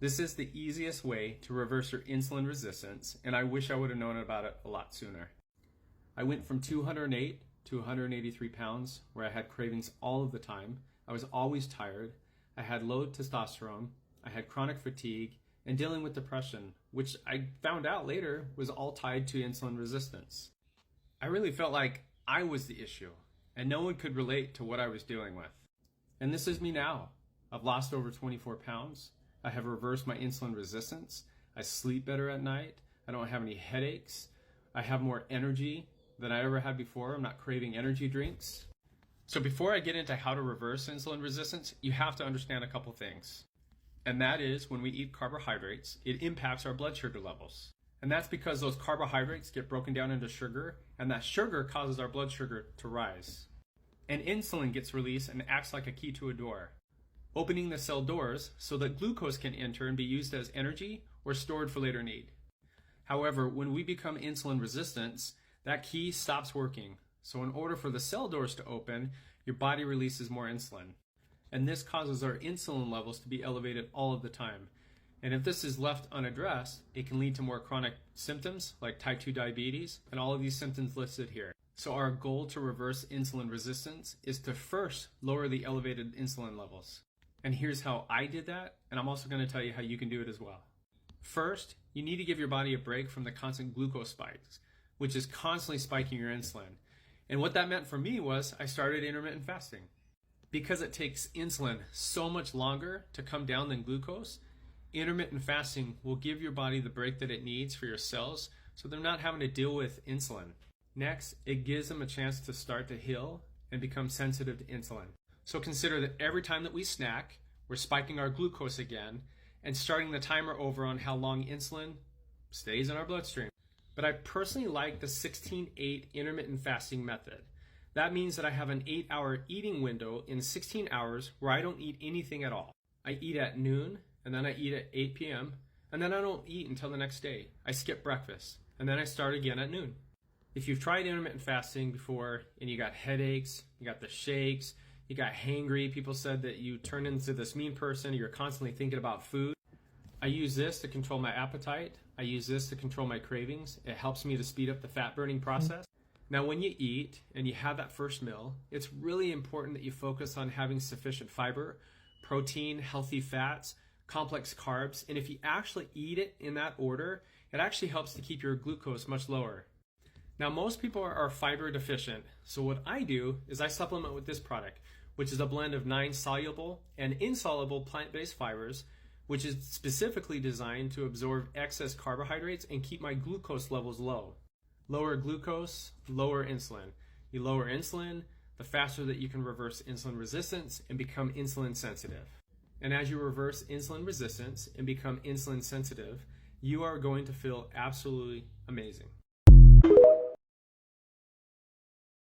This is the easiest way to reverse your insulin resistance, and I wish I would have known about it a lot sooner. I went from 208 to 183 pounds, where I had cravings all of the time. I was always tired. I had low testosterone. I had chronic fatigue and dealing with depression, which I found out later was all tied to insulin resistance. I really felt like I was the issue, and no one could relate to what I was dealing with. And this is me now. I've lost over 24 pounds. I have reversed my insulin resistance. I sleep better at night. I don't have any headaches. I have more energy than I ever had before. I'm not craving energy drinks. So before I get into how to reverse insulin resistance, you have to understand a couple things. And that is, when we eat carbohydrates, it impacts our blood sugar levels. And that's because those carbohydrates get broken down into sugar, and that sugar causes our blood sugar to rise. And insulin gets released and acts like a key to a door, opening the cell doors so that glucose can enter and be used as energy or stored for later need. However, when we become insulin resistant, that key stops working. So in order for the cell doors to open, your body releases more insulin. And this causes our insulin levels to be elevated all of the time. And if this is left unaddressed, it can lead to more chronic symptoms like type 2 diabetes and all of these symptoms listed here. So our goal to reverse insulin resistance is to first lower the elevated insulin levels. And here's how I did that, and I'm also going to tell you how you can do it as well. First, you need to give your body a break from the constant glucose spikes, which is constantly spiking your insulin. And what that meant for me was I started intermittent fasting. Because it takes insulin so much longer to come down than glucose, intermittent fasting will give your body the break that it needs for your cells so they're not having to deal with insulin. Next, it gives them a chance to start to heal and become sensitive to insulin. So consider that every time that we snack, we're spiking our glucose again and starting the timer over on how long insulin stays in our bloodstream. But I personally like the 16-8 intermittent fasting method. That means that I have an 8-hour eating window in 16 hours where I don't eat anything at all. I eat at noon, and then I eat at 8 p.m., and then I don't eat until the next day. I skip breakfast, and then I start again at noon. If you've tried intermittent fasting before and you got headaches, you got the shakes, you got hangry, people said that you turn into this mean person, you're constantly thinking about food. I use this to control my appetite. I use this to control my cravings. It helps me to speed up the fat burning process. Now, when you eat and you have that first meal, it's really important that you focus on having sufficient fiber, protein, healthy fats, complex carbs, and if you actually eat it in that order, it actually helps to keep your glucose much lower. Now, most people are fiber deficient, so what I do is I supplement with this product, which is a blend of 9 soluble and insoluble plant-based fibers, which is specifically designed to absorb excess carbohydrates and keep my glucose levels low. Lower glucose, lower insulin. You lower insulin, the faster that you can reverse insulin resistance and become insulin sensitive. And as you reverse insulin resistance and become insulin sensitive, you are going to feel absolutely amazing.